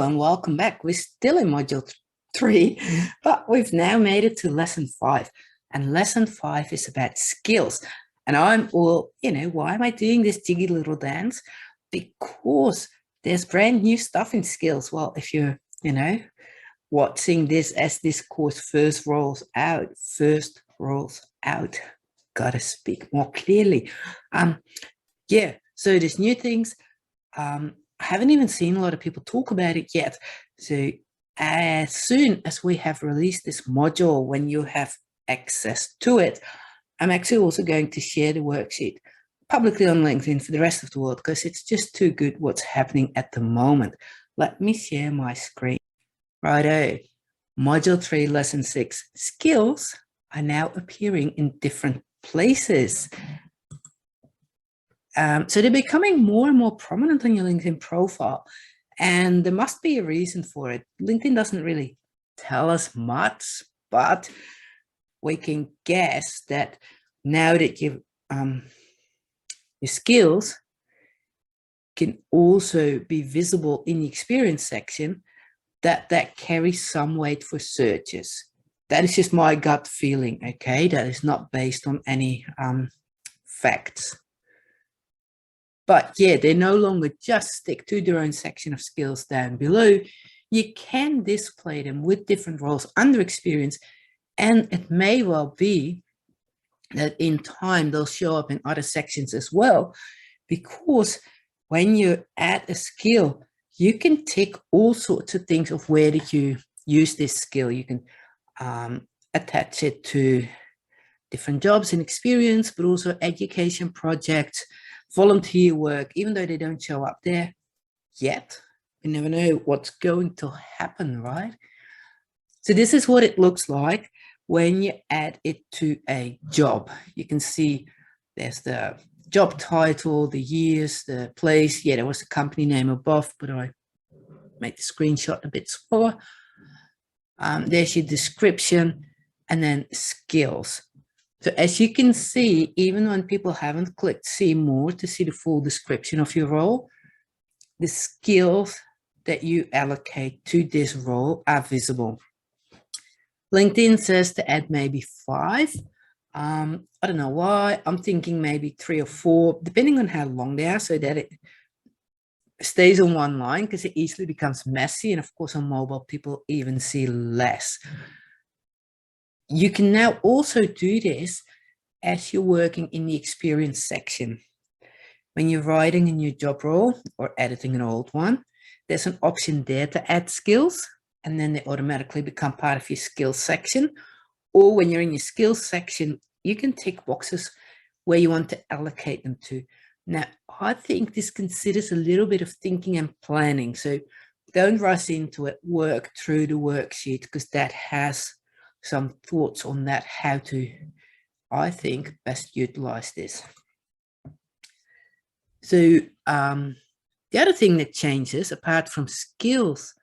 and welcome back. We're still in module 3, but we've now made it to lesson 5. And lesson 5 is about skills. And why am I doing this jiggy little dance? Because there's brand new stuff in skills. Well, if you're, watching this as this course first rolls out, gotta speak more clearly. So there's new things. I haven't even seen a lot of people talk about it yet. So as soon as we have released this module, when you have access to it, I'm actually also going to share the worksheet publicly on LinkedIn for the rest of the world, because it's just too good what's happening at the moment. Let me share my screen. Righto. Module 3, lesson 6, skills are now appearing in different places. So they're becoming more and more prominent on your LinkedIn profile, and there must be a reason for it. LinkedIn doesn't really tell us much, but we can guess that now that your skills can also be visible in the experience section, that carries some weight for searches. That is just my gut feeling, okay? That is not based on any facts. But yeah, they no longer just stick to their own section of skills down below. You can display them with different roles under experience, and it may well be that in time they'll show up in other sections as well, because when you add a skill, you can tick all sorts of things of where did you use this skill. You can attach it to different jobs and experience, but also education projects, volunteer work, even though they don't show up there yet. You never know what's going to happen, right? So this is what it looks like when you add it to a job. You can see there's the job title, the years, the place. Yeah, there was a company name above, but I made the screenshot a bit smaller. There's your description, and then skills. So as you can see, even when people haven't clicked see more to see the full description of your role, the skills that you allocate to this role are visible. LinkedIn says to add maybe 5. I don't know why. I'm thinking maybe 3 or 4, depending on how long they are, so that it stays on one line, because it easily becomes messy. And of course, on mobile, people even see less. You can now also do this as you're working in the experience section. When you're writing a new job role or editing an old one, there's an option there to add skills, and then they automatically become part of your skills section. Or when you're in your skills section, you can tick boxes where you want to allocate them to. Now, I think this considers a little bit of thinking and planning. So don't rush into it, work through the worksheet, because that has some thoughts on that, how to, I think, best utilize this. So the other thing that changes, apart from skills,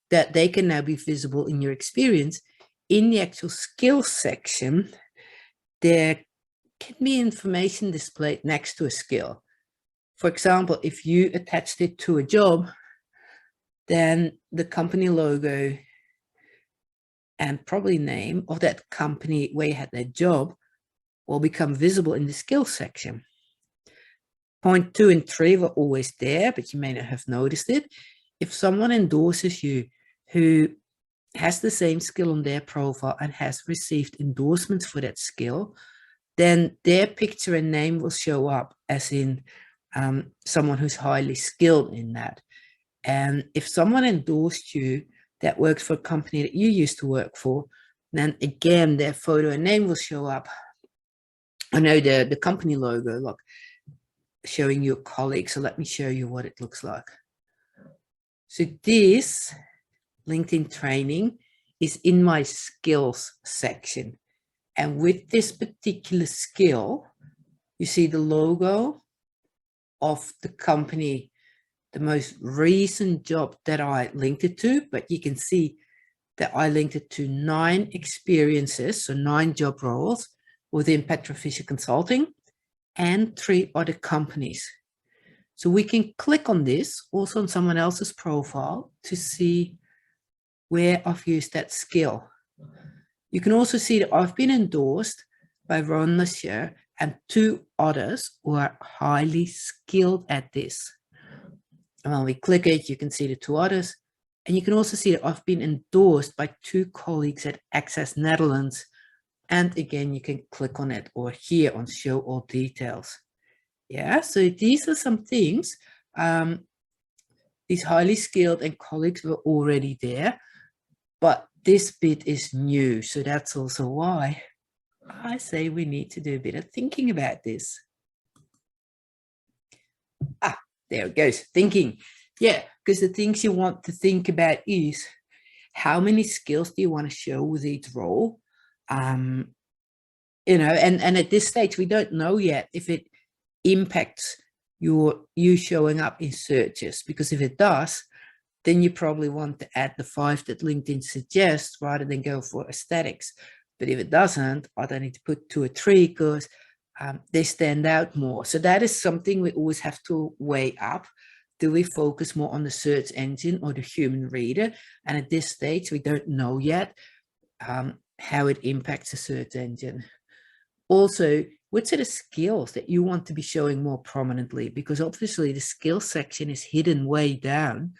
that they can now be visible in your experience, in the actual skills section, there can be information displayed next to a skill. For example, if you attached it to a job, then the company logo and probably name of that company where you had that job will become visible in the skills section. Point 2 and 3 were always there, but you may not have noticed it. If someone endorses you who has the same skill on their profile and has received endorsements for that skill, then their picture and name will show up as in someone who's highly skilled in that. And if someone endorsed you that works for a company that you used to work for, then again, their photo and name will show up. I know the company logo, look, showing your colleague. So let me show you what it looks like. So this LinkedIn training is in my skills section. And with this particular skill, you see the logo of the company, the most recent job that I linked it to, but you can see that I linked it to 9 experiences, so 9 job roles within Petra Consulting, and 3 other companies. So we can click on this also on someone else's profile to see where I've used that skill. You can also see that I've been endorsed by Ron this year and 2 others who are highly skilled at this. And when we click it, you can see the 2 others. And you can also see that I've been endorsed by 2 colleagues at Access Netherlands. And again, you can click on it or here on show all details. Yeah, so these are some things. These highly skilled and colleagues were already there, but this bit is new. So that's also why I say we need to do a bit of thinking about this. There it goes, thinking. Yeah, because the things you want to think about is how many skills do you want to show with each role? You know, and at this stage, we don't know yet if it impacts you showing up in searches, because if it does, then you probably want to add the 5 that LinkedIn suggests rather than go for aesthetics. But if it doesn't, I don't need to put 2 or 3 because they stand out more. So that is something we always have to weigh up. Do we focus more on the search engine or the human reader? And at this stage, we don't know yet how it impacts the search engine. Also, what are the skills that you want to be showing more prominently? Because obviously the skills section is hidden way down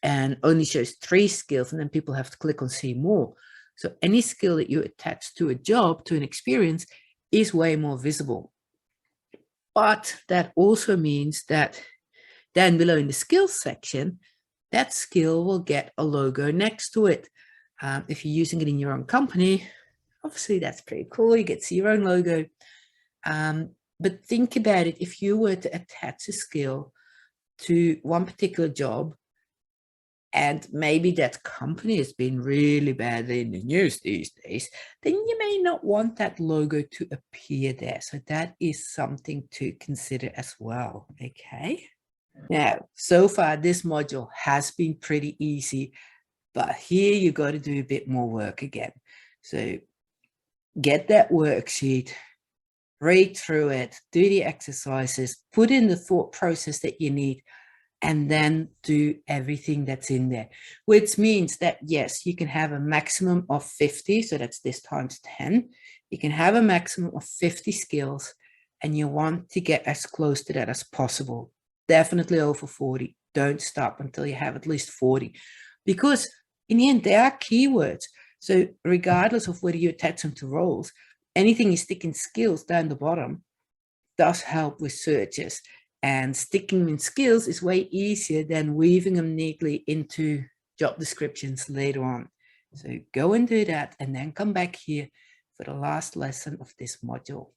and only shows 3 skills, and then people have to click on see more. So any skill that you attach to a job, to an experience, is way more visible. But that also means that then below in the skills section, that skill will get a logo next to it. If you're using it in your own company, obviously that's pretty cool. You get to see your own logo. But think about it. If you were to attach a skill to one particular job, and maybe that company has been really badly in the news these days, then you may not want that logo to appear there. So that is something to consider as well. Okay. Now, so far, this module has been pretty easy, but here you got to do a bit more work again. So get that worksheet, read through it, do the exercises, put in the thought process that you need, and then do everything that's in there, which means that, yes, you can have a maximum of 50. So that's this times 10. You can have a maximum of 50 skills, and you want to get as close to that as possible. Definitely over 40. Don't stop until you have at least 40, because in the end, there are keywords. So regardless of whether you attach them to roles, anything you stick in skills down the bottom does help with searches. And sticking them in skills is way easier than weaving them neatly into job descriptions later on. So go and do that, and then come back here for the last lesson of this module.